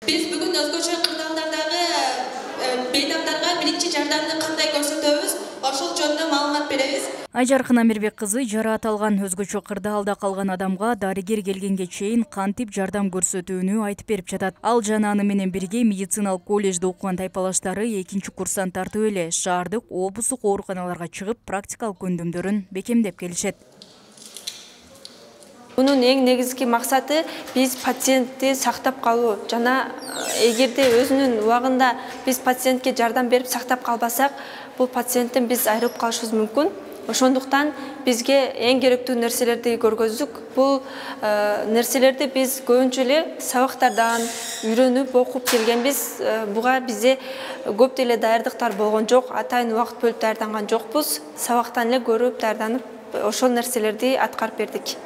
Биз бүгүн өзгөчө кырдаалдардагы бейнамдарга биринчи жардамды кандай көрсөтөбүз, ошол жөнүндө маалымат беребиз. Айжаркын Амирбек кызы жараат алган өзгөчө кырдаалда калган адамга дарыгер келгенге чейин кантип жардам көрсөтүүнү айтып берип жатат. Ал жана аны менен бирге медициналык коллежде окуган тайпалаштары экинчи курстан тартып эле шаардык, облустук ооруканаларга чыгып практикалык көндүмдөрүн бекемдеп келишет. Bunun en негизги максаты биз пациентти сактап калуу жана эгерде өзүнүн убагында биз пациентке жардам берип сактап калбасак, бул пациенттен биз айырылып калышыбыз мүмкүн. Ошондуктан бизге эң керектүү нерселерди көргөздүк. Бул нерселерди биз көбүнчө эле сабактардан үйрөнүп, окуп келгенбиз. Буга бизде көп деле даярдыктар болгон жок. Атайын убакыт бөлүп даярданган жокпуз. Сабактан эле көрүп даярданып, ошол нерселерди аткарып бердик.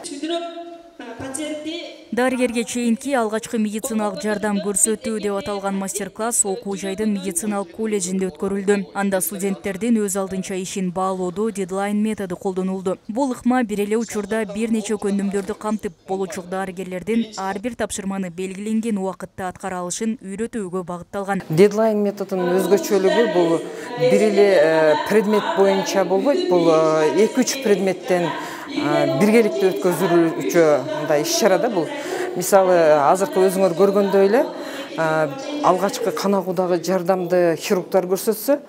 Дарыгерге чейинки алгачкы медициналык жардам көрсөтүү деп аталган мастер-класс окуу жайдын медициналык коллежинде өткөрүлдү. Анда студенттердин өз алдынча ишин баалоодо дедлайн методу колдонулду. Бул ыкма бир эле учурда бир нече көндүмдөрдү камтып, болочок дарыгерлердин ар бир тапшырманы белгиленген убакытта аткара алышын үйрөтүүгө багытталган. Дедлайн методунун өзгөчөлүгү бул бир эле предмет боюнча болбойт. Бул 2-3 предметтен биргеликте өткөзүлүүчү мындай иш-чарада бул. Мисалы, азыркы өзүңөр көргөндөй эле алгачкы кан агуудагы жардамды хирургдар көрсөтсө,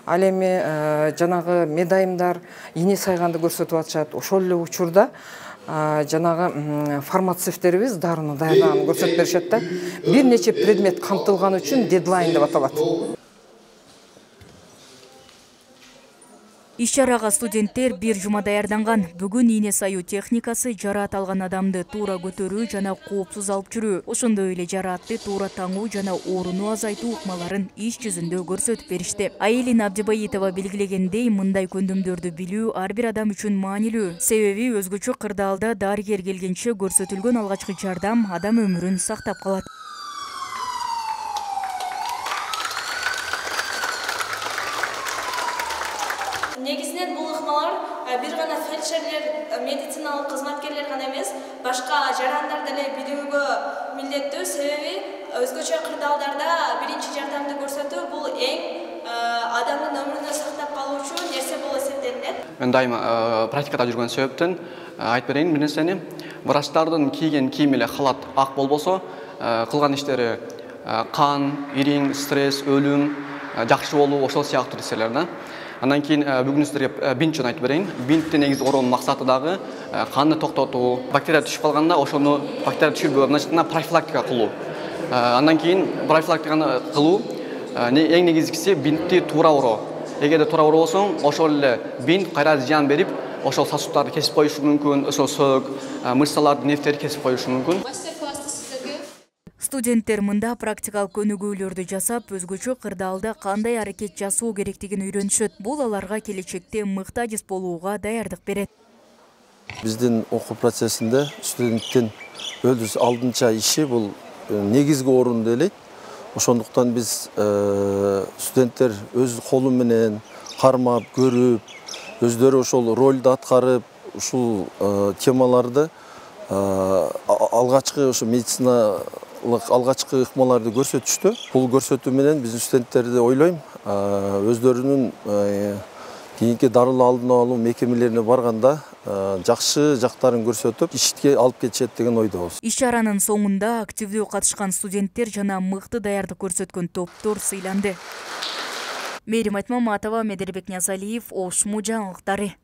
ал эми жанагы медайымдар ийне сайганды көрсөтүп атышат. Ошол эле учурда жанагы фармацевттерибиз дарыны даярдаганын көрсөтүп беришет да. Бир нече предмет камтылган үчүн дедлайн деп аталат. Иш-чарага студенттер бир жума даярданган. Бүгүн ийне саюу техникасы, жараат алган адамды туура көтөрүү жана коопсуз алып жүрүү, ошондой эле жараатты туура таңуу жана ооруну азайтуу ыкмаларын иш жүзүндө көрсөтүп беришти. Аэлин Абдибаитова белгилегендей, мындай көндүмдөрдү билүү ар бир адам үчүн маанилүү. Себеби өзгөчө кырдаалда дарыгер келгенче көрсөтүлгөн алгачкы жардам адам өмүрүн сактап калат. Негизинен бул ыкмалар бир гана фельдшерлер, медициналык кызматкерлер гана эмес, башка жарандар деле билүүгө милдеттүү. Себеби өзгөчө кырдаалдарда биринчи жардамды көрсөтүү бул эң адамдын өмүрүн сактап калуучу нерсе болуп эсептелинет. Мен дайыма практикада жүргөн себептен айтып берейин бир нерсени. Врачтардын кийген кийим эле халат ак болбосо, кылган иштери кан, ириң, стресс, өлүм, жакшы болуу, ошол сыяктуу нерселер да. Андан кийин бүгүн сиздерге бинт жөнүндө айтып берейин. Бинттин негизи ороонун максаты дагы канды токтотуу, бактерия түшүп калганда ошону бактерия түшүрбөө, мындайча профилактика кылуу. Андан кийин профилактиканы кылуу эң негизгиси бинтти туура ороо. Эгерде туура ороосоң, ошол эле бинт кайра зыян берип, ошол сосудтарды кесип коюшу мүмкүн, ошол сөк, мышцаларды, нервтерди кесип коюшу мүмкүн. Студенттер мында практикалык көнүгүүлөрдү жасап, өзгөчө кырдаалда кандай аракет жасоо керектигин үйрөнүшөт. Бул аларга келечекте мыкты адис болууга даярдык берет. Биздин окуу процессинде студенттин өз алдынча иши бул негизги орунду ээлейт. Ошондуктан биз студенттер өз колу менен кармап, көрүп, өздөрү ошол ролду аткарып, ушул темаларды алгачкы ошо медицина алгачкы ыкмаларды көрсөтүштү. Бул көрсөтүү менен биздин студенттерди ойлойм, өздөрүнүн кийинки дарылоо алдын алуу мекемелерине барганда жакшы жактарын көрсөтүп, ишке алып кетишет деген ойдобуз. Иш-чаранын соңунда активдүү катышкан студенттер жана мыкты даярдык көрсөткөн топтор сыйланды. Мээрим Айтмаматова, Медербек Ниязалиев, Ошму жаңылыктары.